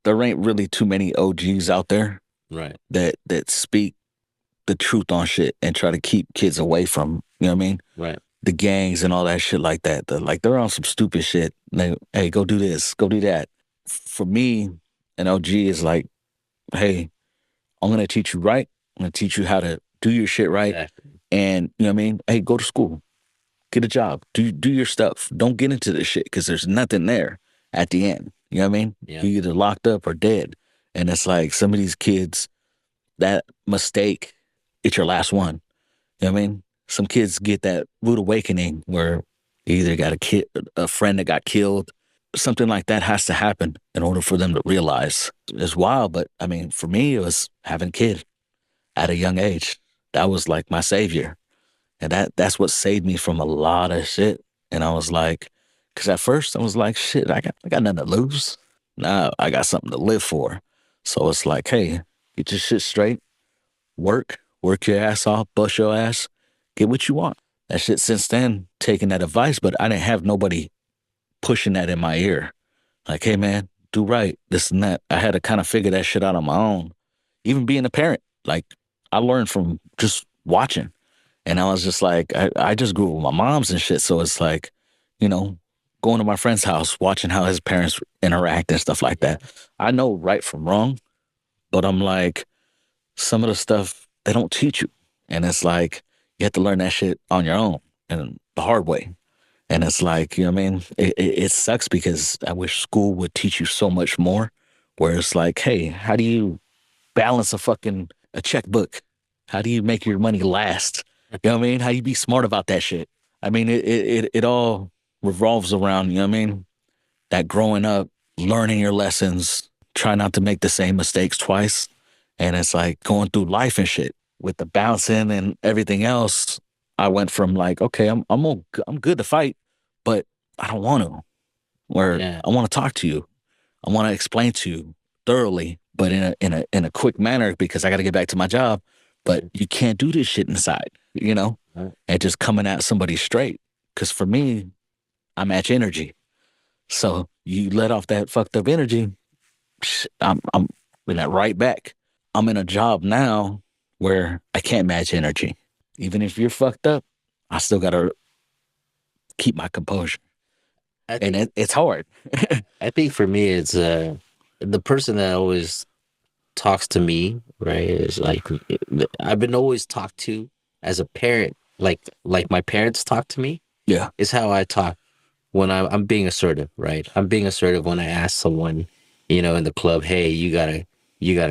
there ain't really too many OGs out there Right. that speak the truth on shit and try to keep kids away from, you know what I mean? Right. The gangs and all that shit like that. Like they're on some stupid shit. They, hey, go do this, go do that. For me, an OG is like, hey, I'm gonna teach you right. I'm gonna teach you how to do your shit right. Exactly. And you know what I mean? Hey, go to school, get a job, do your stuff. Don't get into this shit because there's nothing there at the end. You know what I mean? Yeah. You either locked up or dead. And it's like some of these kids, that mistake, it's your last one. You know what I mean? Some kids get that rude awakening where you either got a kid, a friend that got killed. Something like that has to happen in order for them to realize. It's wild, but I mean, for me, it was having a kid at a young age. That was like my savior. And that's what saved me from a lot of shit. And I was like, because at first I was like, shit, I got nothing to lose. Now I got something to live for. So it's like, hey, get your shit straight, work your ass off, bust your ass, get what you want. That shit since then, taking that advice, but I didn't have nobody pushing that in my ear. Like, hey man, do right, this and that. I had to kind of figure that shit out on my own. Even being a parent, like I learned from just watching. And I was just like, I just grew up with my moms and shit. So it's like, you know, going to my friend's house, watching how his parents interact and stuff like Yeah. that. I know right from wrong, but I'm like, some of the stuff they don't teach you. And it's like, you have to learn that shit on your own and the hard way. And it's like, you know what I mean? It sucks because I wish school would teach you so much more. Where it's like, hey, how do you balance a checkbook? How do you make your money last? You know what I mean? How you be smart about that shit? I mean, it all revolves around, you know what I mean? That growing up, learning your lessons, try not to make the same mistakes twice. And it's like going through life and shit with the bouncing and everything else. I went from like, okay, I'm good to fight, but I don't want to. Where Yeah. I want to talk to you, I want to explain to you thoroughly, but in a quick manner because I got to get back to my job. But Mhm. you can't do this shit inside, you know, Right. and just coming at somebody straight. Because for me, I match energy. So you let off that fucked up energy, I'm in that right back. I'm in a job now where I can't match energy. Even if you're fucked up, I still gotta keep my composure, I and think it's hard. I think for me it's the person that always talks to me, right, is like I've been always talked to as a parent, like my parents talk to me, Yeah, is how I talk when I'm being assertive, right? I'm being assertive when I ask someone, in the club, hey, you gotta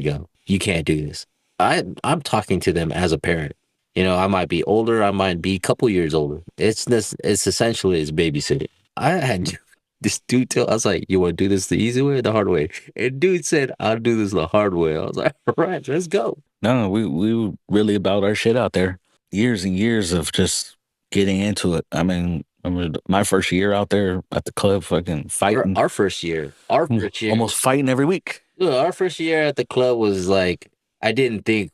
go. You can't do this. I'm talking to them as a parent. I might be older, I might be a couple years older. It's essentially it's babysitting. I had this dude tell I was like, you want to do this the easy way or the hard way? And dude said, I'll do this the hard way. I was like, all right, let's go. no, we were really about our shit out there. Years and years of just getting into it. I mean, I remember my first year out there at the club, fucking Our, fighting, our first year, our first year, almost fighting every week. our first year at the club was like I didn't think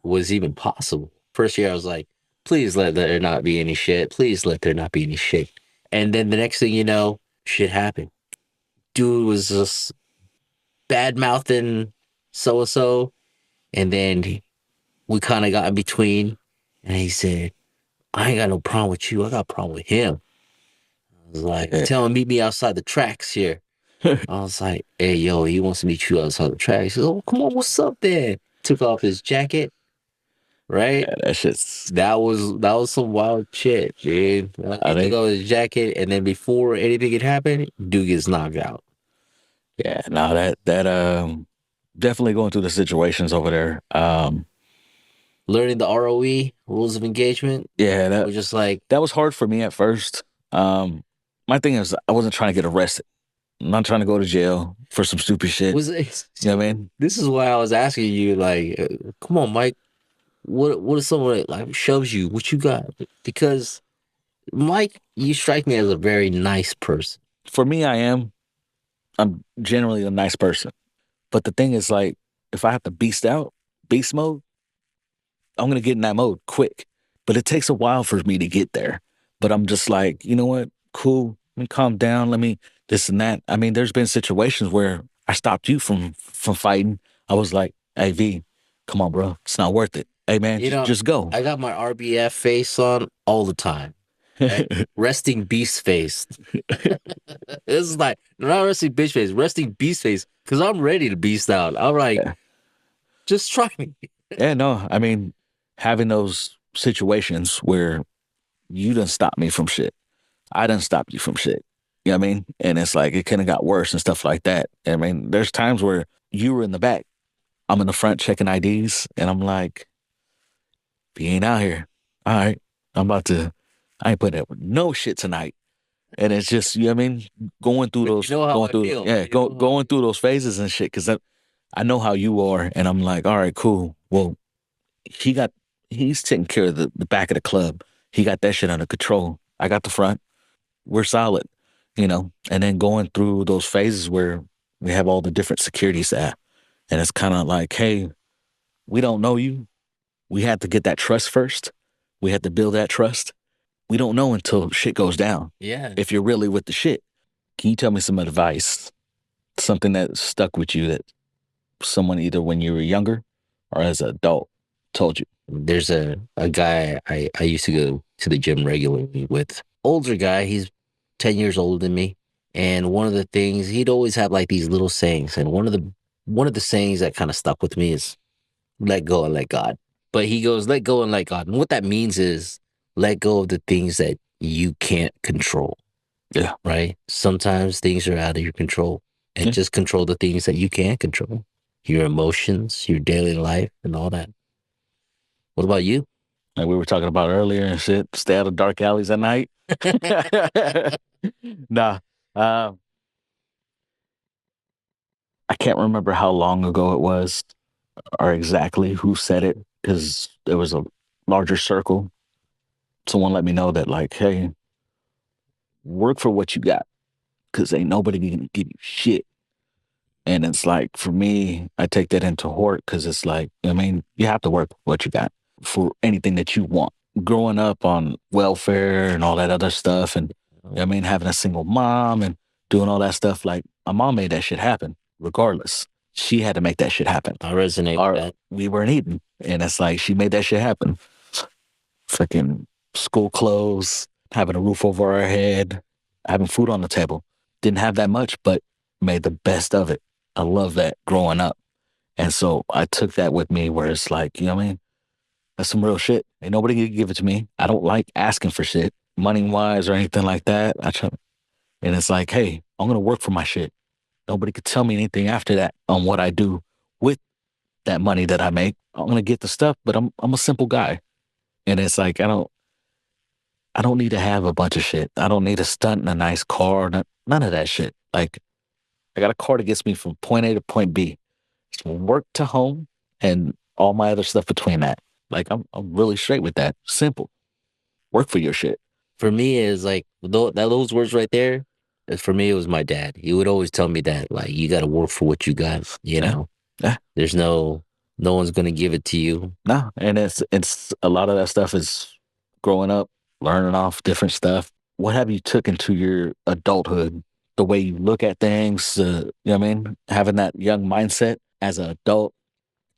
was even possible. First year, I was like, please let there not be any shit. Please let there not be any shit. And then the next thing you know, shit happened. Dude was just bad mouthing so and so. And then we kind of got in between. And he said, I ain't got no problem with you. I got a problem with him. I was like, Yeah. tell him meet me outside the tracks here. I was like, hey, yo, he wants to meet you outside the tracks. He said, oh, come on, what's up then? Took off his jacket, right? Yeah, that shit's. That was some wild shit, dude. I He took think. off his jacket, and then before anything had happened, dude gets knocked out. Yeah, no, that definitely going through the situations over there. Learning the ROE rules of engagement Yeah, that was just like that was hard for me at first. My thing is I wasn't trying to get arrested. I'm not trying to go to jail for some stupid shit. was. You know what I mean? This is why I was asking you, like, come on, Mike. What if someone like shoves you? What you got? Because Mike, you strike me as a very nice person. For me, I'm generally a nice person. But the thing is like if I have to beast mode, I'm gonna get in that mode quick. But it takes a while for me to get there. But I'm just like, you know what? Cool. Let me calm down. Let me this and that. I mean, there's been situations where I stopped you from fighting. I was like, hey V, come on, bro, it's not worth it. Hey man, You know, just go. I got my RBF face on all the time, right? Resting beast face. This is like not resting bitch face, resting beast face. Because I'm ready to beast out. I'm like, Yeah, just try me. yeah, no, I mean, having those situations where you done stop me from shit, I done stopped you from shit. You know what I mean? And it's like it kind of got worse and stuff like that. I mean, there's times where you were in the back, I'm in the front checking IDs, and I'm like, if you ain't out here, all right, I'm about to, I ain't putting up with no shit tonight. And it's just, you know what I mean? But you know how I feel. You know how I Going through feel. those phases and shit. Cause I know how you are. And I'm like, all right, cool. Well, he got, he's taking care of the back of the club. He got that shit under control. I got the front. We're solid, you know? And then going through those phases where we have all the different securities at. And it's kind of like, hey, we don't know you. We had to get that trust first. We had to build that trust. We don't know until shit goes down Yeah. if you're really with the shit. Can you tell me some advice, something that stuck with you that someone either when you were younger or as an adult told you? There's a guy I used to go to the gym regularly with. Older guy, he's 10 years older than me. And one of the things he'd always have like these little sayings. And one of the sayings that kind of stuck with me is let go and let God. But he goes, let go and let God. And what that means is let go of the things that you can't control, Yeah. right? Sometimes things are out of your control and Yeah. just control the things that you can control, your emotions, your daily life, and all that. What about you? Like we were talking about earlier and shit, stay out of dark alleys at night. Nah. Uh, I can't remember how long ago it was or exactly who said it because there was a larger circle. Someone let me know that, like, hey, work for what you got because ain't nobody gonna give you shit. And it's like, for me, I take that into heart because it's like, I mean, you have to work what you got for anything that you want. Growing up on welfare and all that other stuff, and you know what I mean, having a single mom and doing all that stuff, like my mom made that shit happen regardless. She had to make that shit happen. I resonate with Or that. we weren't eating. And it's like, she made that shit happen. Fucking school clothes, having a roof over our head, having food on the table. Didn't have that much, but made the best of it. I love that growing up. And so I took that with me where it's like, you know what I mean? That's some real shit. Ain't nobody can give it to me. I don't like asking for shit, money wise or anything like that. And it's like, hey, I'm gonna work for my shit. Nobody could tell me anything after that on what I do with that money that I make. I'm gonna get the stuff, but I'm a simple guy. And it's like I don't need to have a bunch of shit. I don't need a stunt and a nice car. None of that shit. Like I got a car that gets me from point A to point B. It's work to home and all my other stuff between that. Like I'm really straight with that. Simple. Work for your shit. For me, is like those words right there. For me, it was my dad. He would always tell me that, like, you got to work for what you got. You Yeah. know, Yeah. there's no one's gonna give it to you. No. And it's a lot of that stuff is growing up, learning off different stuff. What have you took into your adulthood? The way you look at things, you know what I mean? Having that young mindset as an adult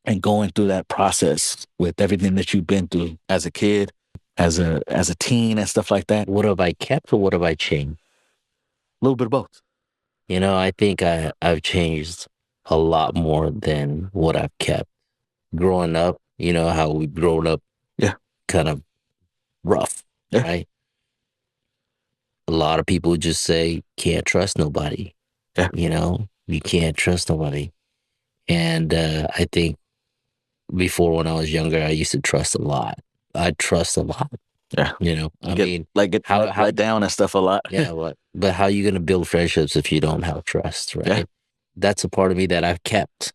and going through that process with everything that you've been through as a kid, as a teen and stuff like that. A What have I kept or what have I changed? little bit of both. I think I've changed a lot more than what I've kept. Growing up, how we've grown up Yeah. kind of rough, Yeah. right? A lot of people just say, can't trust nobody. Yeah. You can't trust nobody. And I think before when I was younger, I used to trust a lot. I trust a lot, Yeah. I Get mean, get how, let down and stuff a lot. yeah, what? But how you going to build friendships if you don't have trust, Yeah. right? That's a part of me that I've kept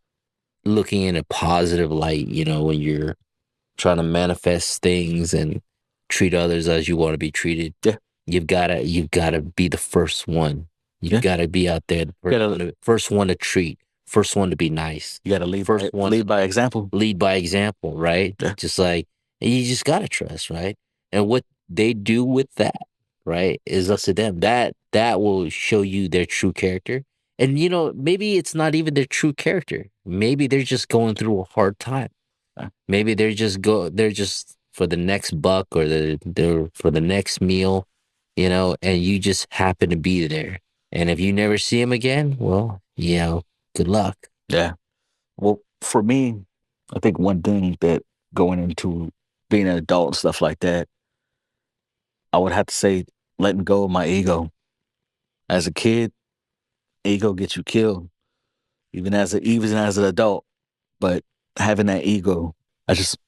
looking in a positive light, when you're trying to manifest things and treat others as you want to be treated. Yeah. You've gotta be the first one. You've Yeah. got to be out there, the first one to treat, first one to be nice, You gotta first one to lead by example. lead by example, right? Yeah. Just like, and you just gotta trust, right? And what they do with that, right, is up to them. That will show you their true character, And maybe it's not even their true character. Maybe they're just going through a hard time. Uh, Maybe they're just for the next buck or they're for the next meal, and you just happen to be there. And if you never see them again, well, good luck. yeah. Well, for me, I think one thing that going into being an adult and stuff like that, I would have to say letting go of my ego. As a kid, ego gets you killed, even as an adult. But having that ego,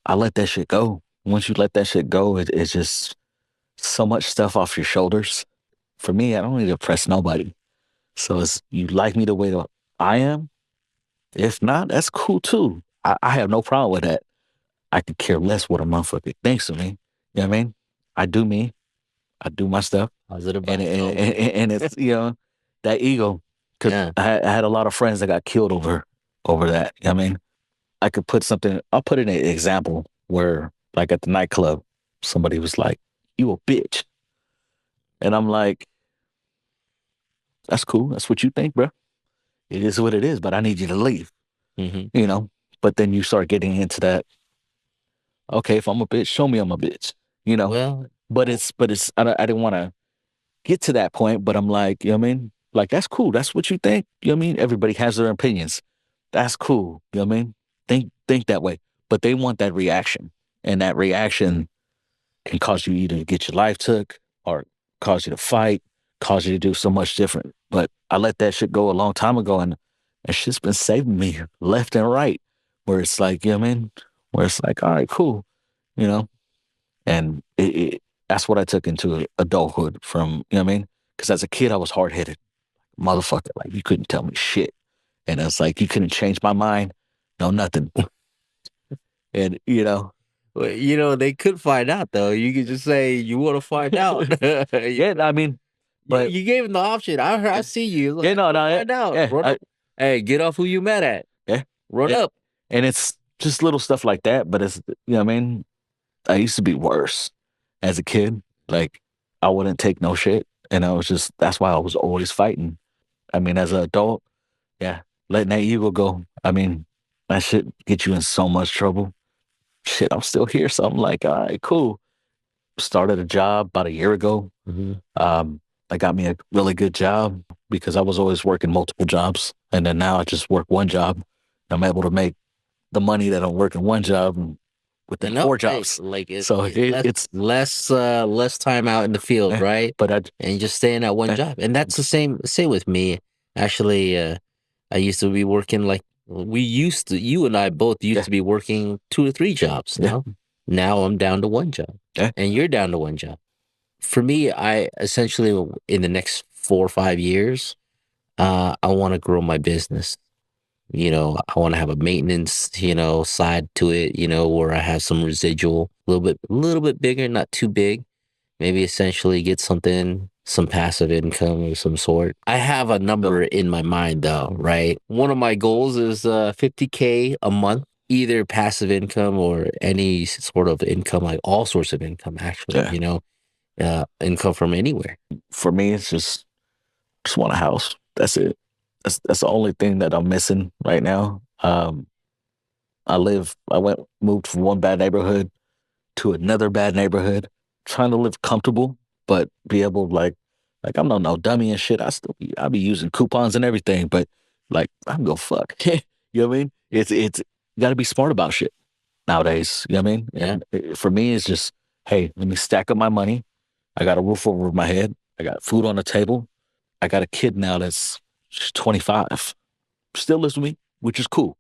I let that shit go. Once you let that shit go, it's just so much stuff off your shoulders. For me, I don't need to impress nobody. So it's you like me the way that I am. If not, that's cool too. I have no problem with that. I could care less what a motherfucker thinks of me. You know what I mean? I do me. I do my stuff, Positive and vibes only. and it's that ego. Because Yeah. I had a lot of friends that got killed over that. You know what I mean? I could put something. I'll put in an example where, like at the nightclub, somebody was like, "You a bitch," and I'm like, "That's cool. That's what you think, bro. It is what it is. But I need you to leave." Hmm. You know. But then you start getting into that. Okay, if I'm a bitch, show me I'm a bitch. You know. Well, But it's. I didn't want to get to that point. But I'm like, you know what I mean? Like that's cool. That's what you think. You know what I mean? Everybody has their opinions. That's cool. You know what I mean? Think that way. But they want that reaction, and that reaction can cause you either to get your life took or cause you to fight, cause you to do so much different. But I let that shit go a long time ago, and shit's been saving me left and right. Where it's like, you know what I mean? Where it's like, all right, cool, you know. And that's what I took into adulthood from, you know what I mean? Because as a kid, I was hard headed, motherfucker. Like you couldn't tell me shit, and it's like you couldn't change my mind, no nothing. And well, they could find out though. You could just say you want to find out. You, yeah, I mean, but you gave him the option. I see you. Like, yeah, I no, want to no, yeah, find out. yeah, Run up. Hey, get off who you mad at. yeah, Run yeah. up. And it's just little stuff like that. But it's, what I mean? I used to be worse as a kid. Like, I wouldn't take no shit. And that's why I was always fighting. I mean, as an adult, yeah, letting that ego go. I mean, that shit get you in so much trouble. Shit, I'm still here. So I'm like, all right, cool. Started a job about a year ago. Hmm. Um, I got me a really good job because I was always working multiple jobs. And then now I just work one job. I'm able to make the money that I'm working one job within No, four hey, jobs. like So it's less time out in the field, eh, right? but And just stay in that one eh, job. And that's the same with me. Actually, I used to be working like you and I both used yeah, to be working two or three jobs. yeah, Now I'm down to one job, yeah, and you're down to one job. For me, I essentially in the next 4 or 5 years, I want to grow my business. I want to have a maintenance, side to it, where I have some residual, a little bit bigger, not too big. Maybe essentially get some passive income of some sort. I have a so, number in my mind though, right? One of my goals is 50K a month, either passive income or any sort of income, like all sorts of income, actually, yeah. income from anywhere. For me, it's just want a house. That's it. That's the only thing that I'm missing right now. I moved from one bad neighborhood to another bad neighborhood, trying to live comfortable, but be able like I'm no dummy and shit. I be using coupons and everything, but like I'm go fuck. You know what I mean? It's you got to be smart about shit nowadays. You know what I mean? Yeah. And for me, it's just hey, let me stack up my money. I got a roof over my head. I got food on the table. I got a kid now that's she's 25, still lives with me, which is cool.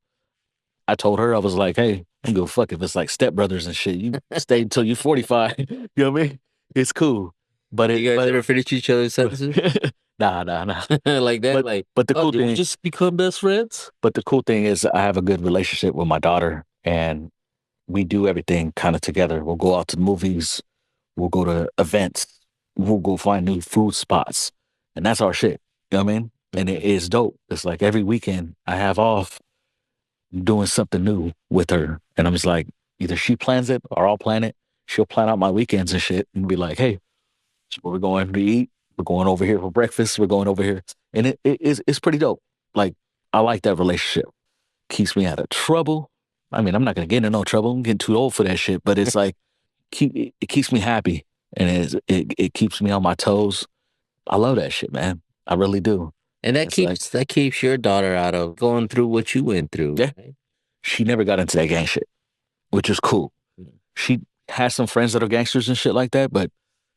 I told her I was like, hey, I don't give a fuck if it's like stepbrothers and shit. You stay until you're 45. You know what I mean? It's cool. But You guys ever finish each other's but sentences nah. like that? But Like, but the oh, cool did we thing, just become best friends? but the cool thing is I have a good relationship with my daughter and we do everything kind of together. We'll go out to the movies, we'll go to events, we'll go find new food spots. And that's our shit. You know what I mean? And it Mhm. is dope. It's like every weekend I have off doing something new with her. And I'm just like, either she plans it or I'll plan it. She'll plan out my weekends and shit and be like, hey, we're going to eat. We're going over here for breakfast. We're going over here. and it's pretty dope. Like I like that relationship. Keeps me out of trouble. I mean, I'm not gonna get into no trouble. I'm getting too old for that shit. But it's like it keeps me happy, and it keeps me on my toes. I love that shit, man. I really do. And It's like, that keeps your daughter out of going through what you went through, yeah, right? she never got into that gang shit, which is cool. Mm. She has some friends that are gangsters and shit like that, but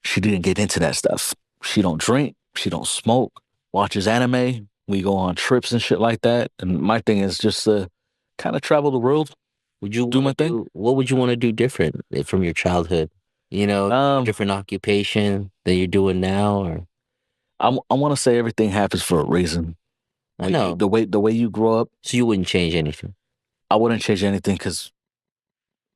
she didn't get into that stuff. She don't drink, she don't smoke, watches anime. We go on trips and shit like that. And my thing is just to kind of travel the world, Would you do want to my thing. do what would you want to do different from your childhood? You know, Um, different occupation that you're doing now, or I want to say everything happens for a reason. I know. The way you grow up, So you wouldn't change anything, I wouldn't change anything because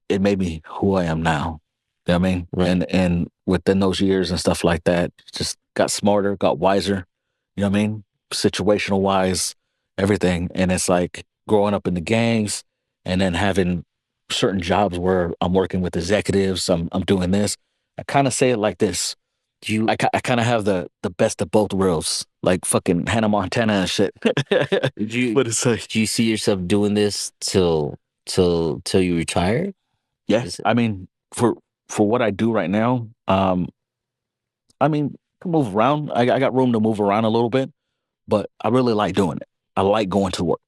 it made me who I am now. You know what I mean? right? And within those years and stuff like that, just got smarter, got wiser. You know what I mean? Situational wise, everything. And it's like growing up in the gangs and then having certain jobs where I'm working with executives, I'm doing this. I kind of say it like this. Do you I kind of have the best of both worlds, like fucking Hannah Montana and shit. do you But it's like, do you see yourself doing this till you retire? yeah, Is it I mean, for what I do right now, I mean, can move around. I got room to move around a little bit, but I really like doing it. I like going to work.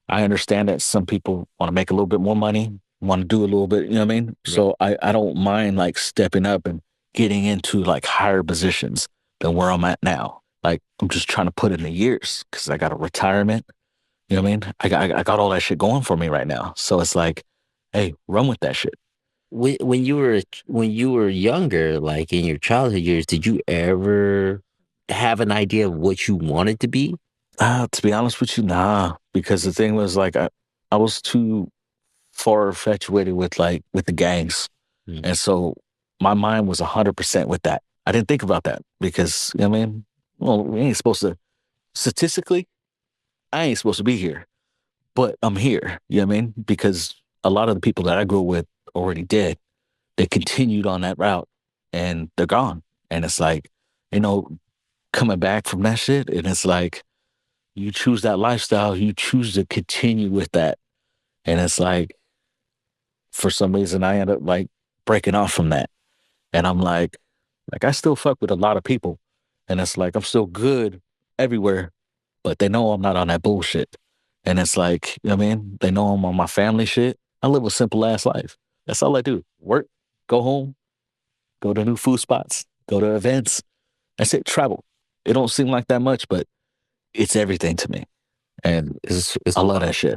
I understand that some people want to make a little bit more money, want to do a little bit, you know what I mean? right? So I don't mind like stepping up and getting into like higher positions than where I'm at now. Like I'm just trying to put in the years because I got a retirement. You know what I mean? I got all that shit going for me right now. So it's like, hey, run with that shit. When you were younger, like in your childhood years, did you ever have an idea of what you wanted to be? To be honest with you, nah. Because the thing was like I was too far infatuated with like with the gangs. Mm. And so my mind was 100% with that. I didn't think about that because, you know what I mean? Well, we ain't supposed to, statistically, I ain't supposed to be here, but I'm here. You know what I mean? Because a lot of the people that I grew up with already did. They continued on that route and they're gone. And it's like, you know, coming back from that shit, and it's like, you choose that lifestyle, you choose to continue with that. And it's like, for some reason, I end up like breaking off from that. And I'm like I still fuck with a lot of people. And it's like I'm still good everywhere, but they know I'm not on that bullshit. And it's like, you know what I mean? They know I'm on my family shit. I live a simple ass life. That's all I do. Work, go home, go to new food spots, go to events. That's it. Travel. It don't seem like that much, but it's everything to me. And It's I a love lot. that shit.